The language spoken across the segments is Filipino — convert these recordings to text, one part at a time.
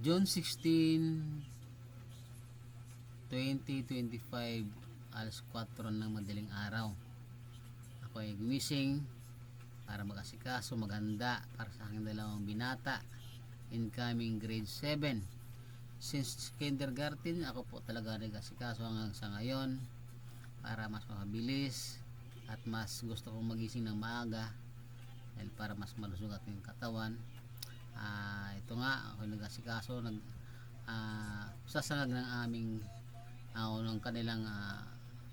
June 16, 2025, alas 4 ng madaling araw. Ako ay gumising para mag-asikaso, maghanda para sa aking dalawang binata, incoming grade 7. Since kindergarten, ako po talaga nag-asikaso hanggang sa ngayon para mas mabilis at mas gusto kong magising ng maaga dahil para mas malusog ating katawan. Ito nga, ako nag-asikaso, sasangag ng aming ng kanilang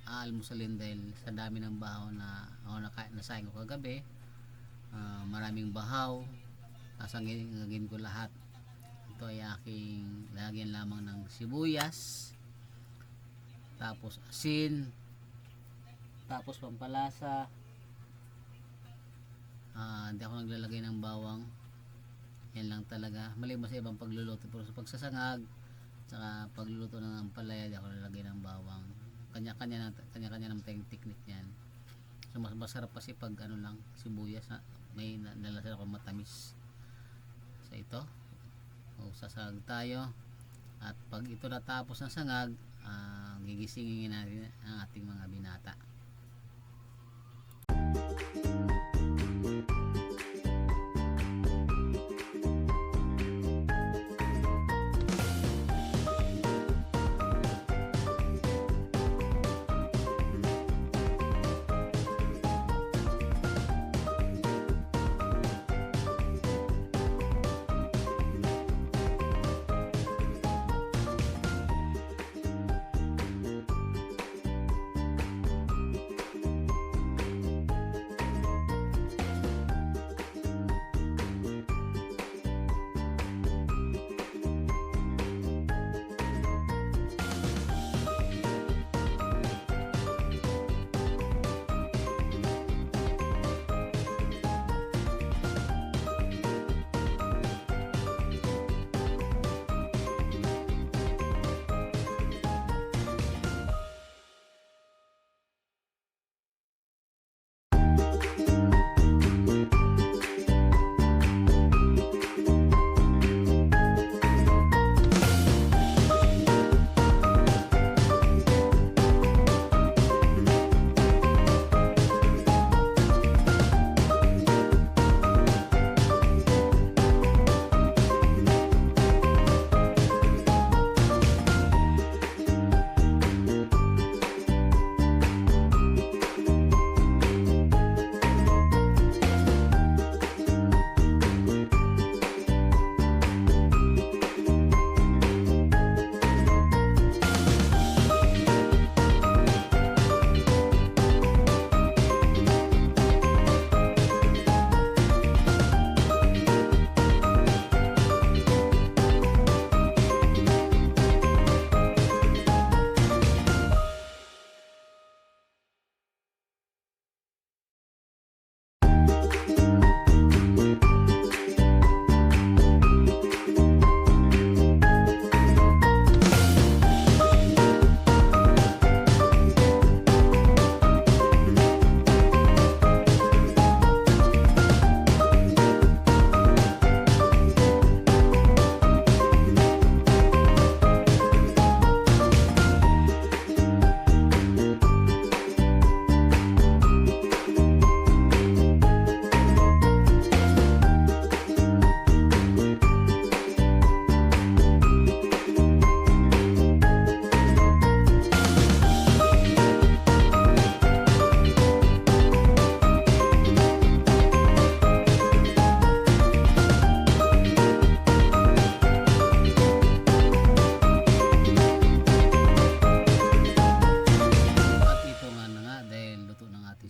aalmusalin dahil sa dami ng bahaw na ako nasayang ko kagabi. Maraming bahaw, nasangagin ko lahat. Ito ay aking lagyan lamang ng sibuyas, tapos asin, tapos pampalasa. Hindi ako naglalagay ng bawang, yan lang talaga, maliban sa ibang pagluluto. Pero sa pagsasangag saka pagluluto ng ampalaya, hindi ako naglalagay ng bawang. Kanya-kanya naman tayong technique yan. So mas masarap kasi pag ano lang, sibuyas, may nalasan ako matamis. So ito, sasangag tayo, at pag ito natapos ng sangag, gigisingin natin ang ating mga binata.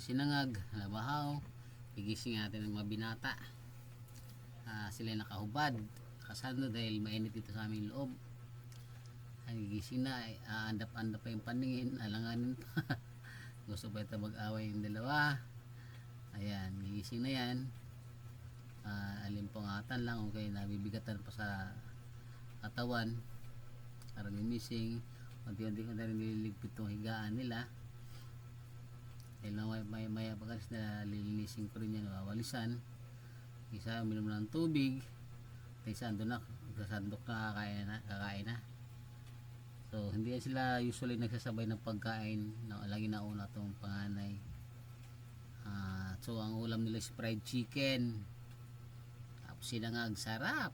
Sinangag, labahaw, gigising natin ng mga binata. Sila nakahubad, nakasando dahil mainit dito sa aming loob. Gigising na, andap-andap pa yung paningin, alanganin pa. Gusto pa ito mag-away yung dalawa. Ayan, gigising na yan. Alimpungatan lang, okay, nabibigatan pa sa katawan. Parang gumising, unti-unti ko na rin nililigpit itong higaan nila. Dahil may pagkalis na lilinisin ko rin yan, wawalisan. Isa uminom ng tubig, isa doon na Sasandok na kakain na. So hindi sila usually nagsasabay ng pagkain na lagi na una tong panganay. So ang ulam nila is fried chicken. Tapos sinangag, sarap.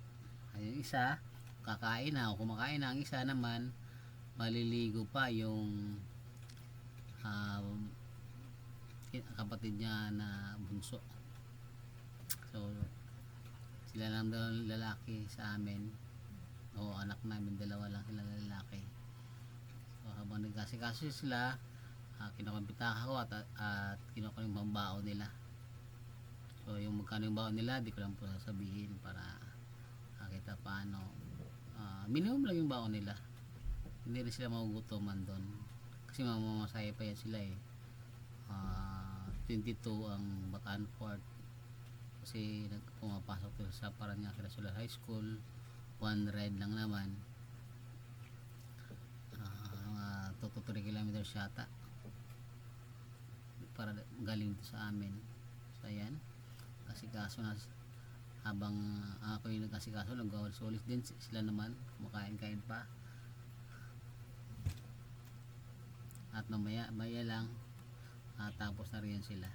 Ay, yung isa kakain na o kumakain na. Ang isa naman maliligo pa yung kapatid niya na bunso. So sila lang daw lalaki sa amin, o anak namin dalawa lang sila lalaki. So habang nagkasikaso sila, kinukumpita ako at kinukuha yung pambaon nila. So yung magkano yung baon nila di ko lang po sasabihin para kita paano. Minimum lang yung baon nila, hindi rin sila magugutoman doon kasi mamamasaya pa yan sila eh. 22 ang Bataan Port kasi pumapasok sila sa Paranaque National High School. 1 ride lang naman, 2 to 3 kilometers yata para galing dito sa amin. So ayan, kasikaso na habang ako yung nagkasikaso, nag-ulis din sila naman, kumakain-kain pa. At mamaya lang tapos na rin sila.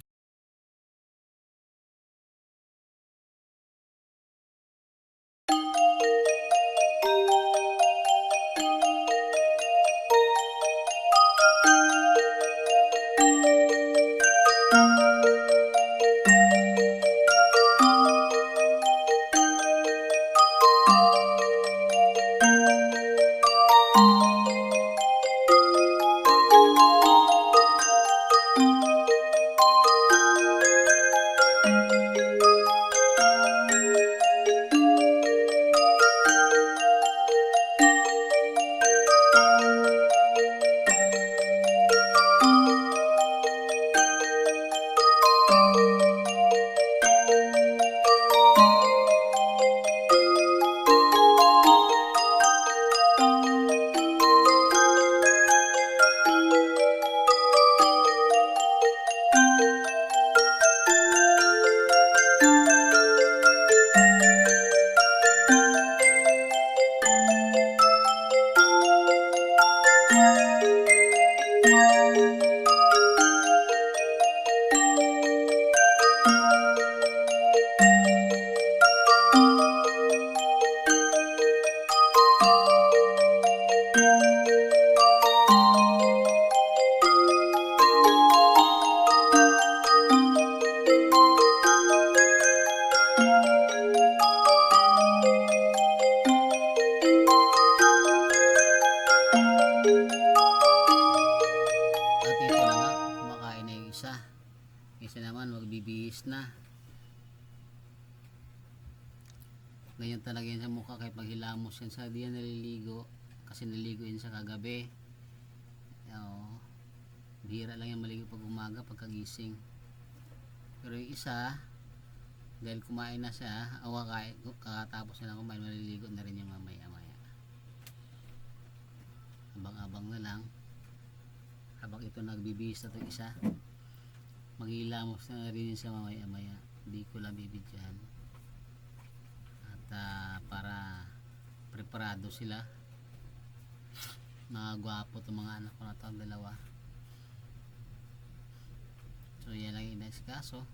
Isa naman magbibihis na. Ganyan talaga yan sa mukha kahit maghilamos yan sa diyan naliligo. Kasi naliligo yan sa kagabi. Bihira lang yan maligo pag umaga pagkagising. Pero yung isa, dahil kumain na siya, kakatapos na kumain, maliligo na rin yung mamaya-maya. Abang-abang na lang. Habang ito nagbibihis na itong isa, maghilamos na rin sa mamaya-maya. Hindi ko lang bibidyan. At para preparado sila. Mga gwapo itong mga anak ko na ito, ang dalawa. So yan lang yung next kaso.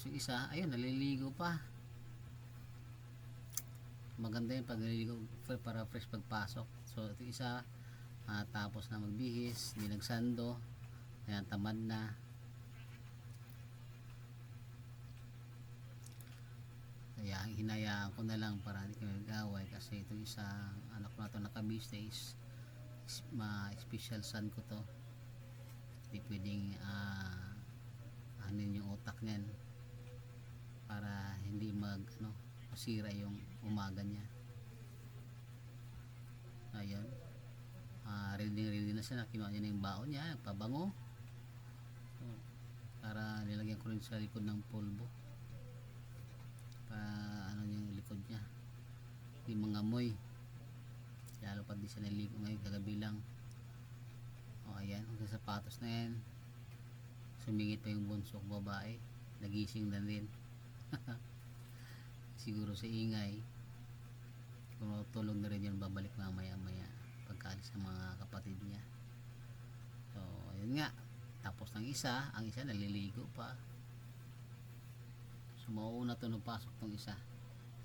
Tapos yung isa, ayun, naliligo pa. Maganda yung pag naliligo para fresh pagpasok. So ito isa, tapos na magbihis, di nagsando, ayan, tamad na. Kaya hinayaan ko na lang para hindi kami nag-away, kasi ito isa, anak ko na ito naka-business, special son ko to, hindi pwedeng anin yung utak niyan para hindi masira yung umaga niya. Ayun, ready na siya, kinuha niya na yung baon niya, pabango, para nilagyan ko rin sa likod ng pulbo para yung likod niya hindi mangamoy, lalo pa di siya naligo ngayon kagabi lang. Ayan, hanggang sapatos na yan, sumingit pa yung bunso ko babae, nagising na din. Siguro sa ingay, kung tulog na rin yun, babalik mamaya pagkaalis ng mga kapatid niya. So ayun nga, tapos ng isa, ang isa naliligo pa. So mauuna to nung pasok tong isa,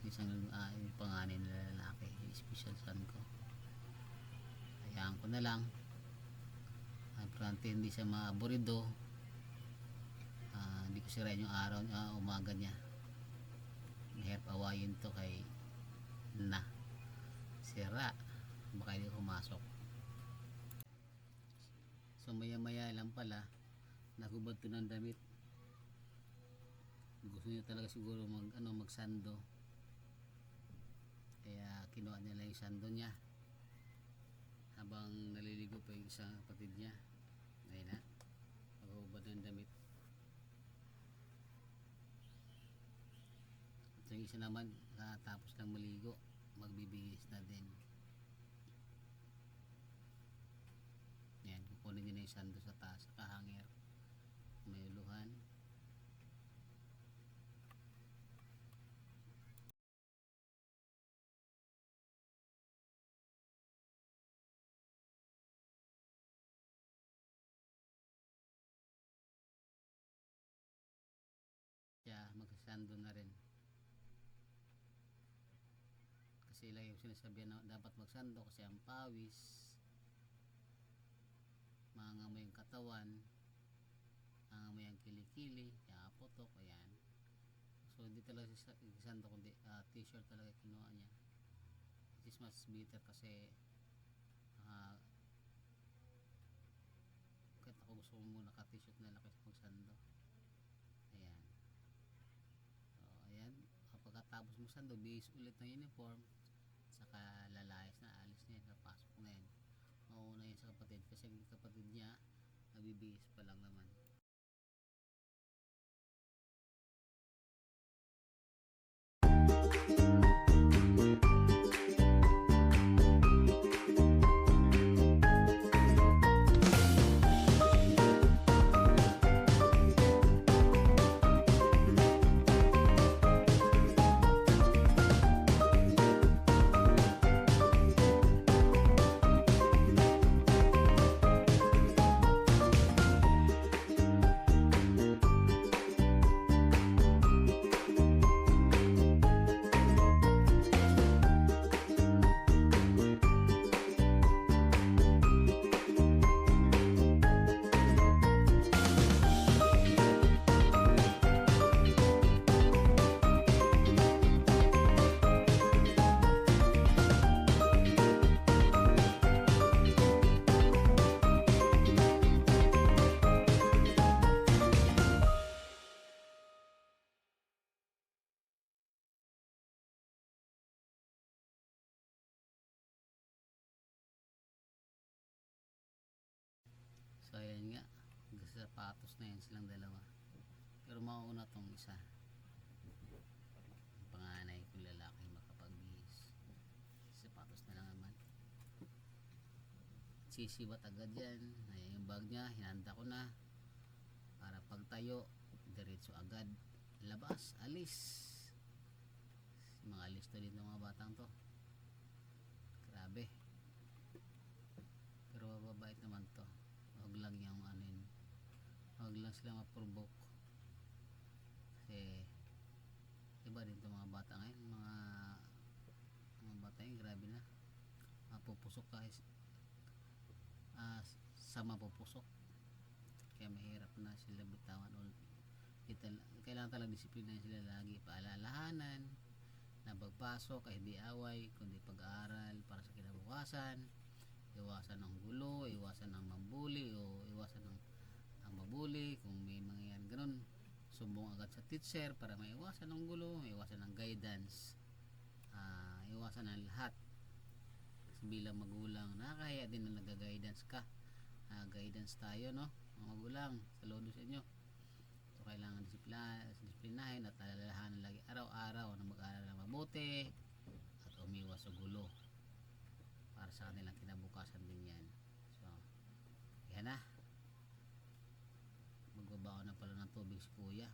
isang yung panganin na lalaki, yung special son ko. Hayaan ko na lang, importante hindi siya maaburido, hindi ko sirain yung araw, umaga niya. Mahirap awayin to kay sira, baka hindi pumasok. So maya lang pala nahubad to ng damit, gusto niya talaga siguro magsando, kaya kinuha niya lang yung sando niya habang naliligo pa yung isang kapatid niya. Ayun na, nahubad ng damit. At yung isa naman, tapos lang maligo, magbibihis na din. Yan, kukunin niya na yung sando sa taas, sa kahangir, may uluhan. Siya magsasando na rin, kasi lang yung sinasabihan na dapat magsando kasi ang pawis, mangangamoy yung katawan, mangangamoy ang kilikili, kaya putok. Ayan, so hindi talaga sando kundi t-shirt talaga kinuha niya, which is mas better kasi kahit ako gusto ko muna ka t-shirt na lang kasi magsando. Ayan, so ayan, pagkatapos magsando, bihis ulit ng uniform, saka lalayas na, alis na yan, napasok na yan. Mauna yan sa kapatid, kasi yung kapatid niya nabibihis pa lang naman. So ayan nga, sapatos na yan silang dalawa, pero mauuna tong isa, yung panganay kong lalaki makapagbihis, sapatos na lang naman. Sisibat agad yan. Ayan yung bag niya, hinanda ko na para pagtayo diretso agad labas, alis. Mga alis to din ng mga batang to, grabe, pero mababait naman to. Huwag lang yung huwag lang sila ma-provoke, kasi ba dito mga bata ngayon, mga bata ngayon, grabe na. Mapupusok ka, sa mapupusok. Kaya mahirap na sila bitawan. Kailangan talagang disiplina sila lagi, paalalahanan na pagpasok ay di away kundi pag-aaral para sa kinabukasan, iwasan ng gulo, iwasan ng mambuli o iwasan ng ang mabuli. Kung may mangyayari ganun, sumbong agad sa teacher para maiwasan ng gulo, iwasan ng guidance, iwasan ng lahat. Bilang magulang, nakakahiya din na nag-guidance ka. Guidance tayo, no, mga magulang, saludo sa inyo. So kailangan disiplinahin at alalahanan lagi araw-araw na mag-aaral na mabuti at umiwas sa gulo para sa kanilang kinabukasan din yan. So yan na, magbabaon na pala ng tubig si kuya.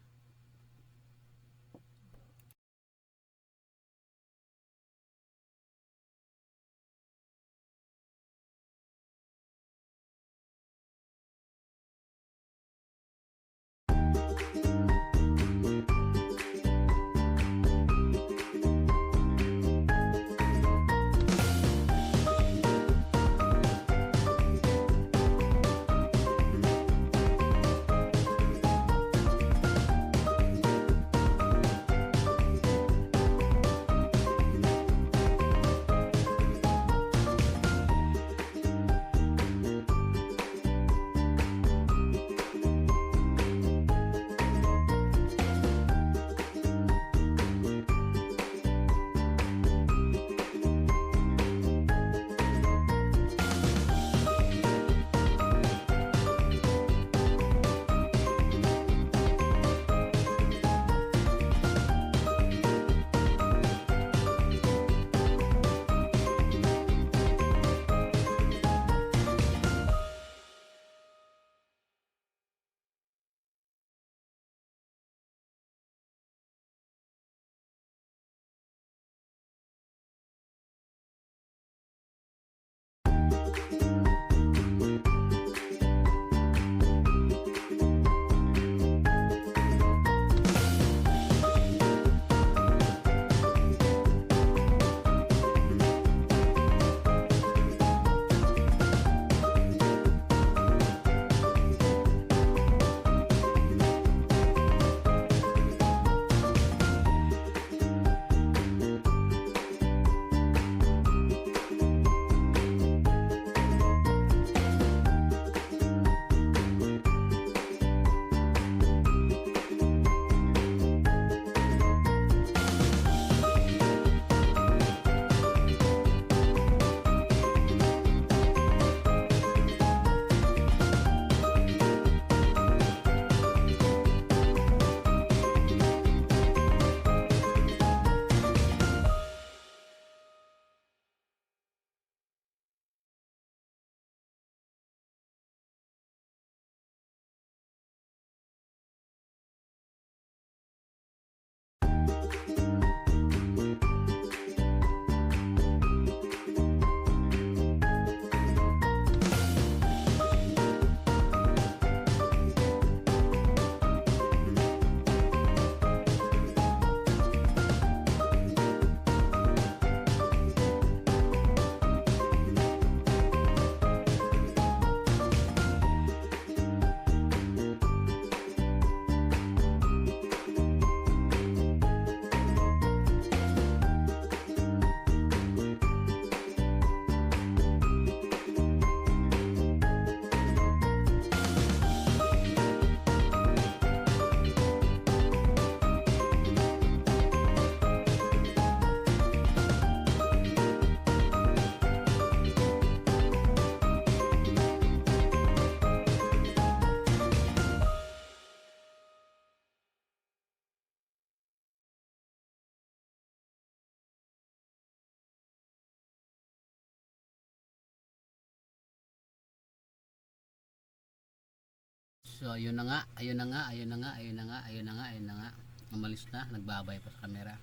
So ayun na nga, ayun na nga, ayun na nga, ayun na nga, ayun na nga, ayun na nga. Umalis na, nagbabay pa sa camera.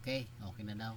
Okay, okay na daw.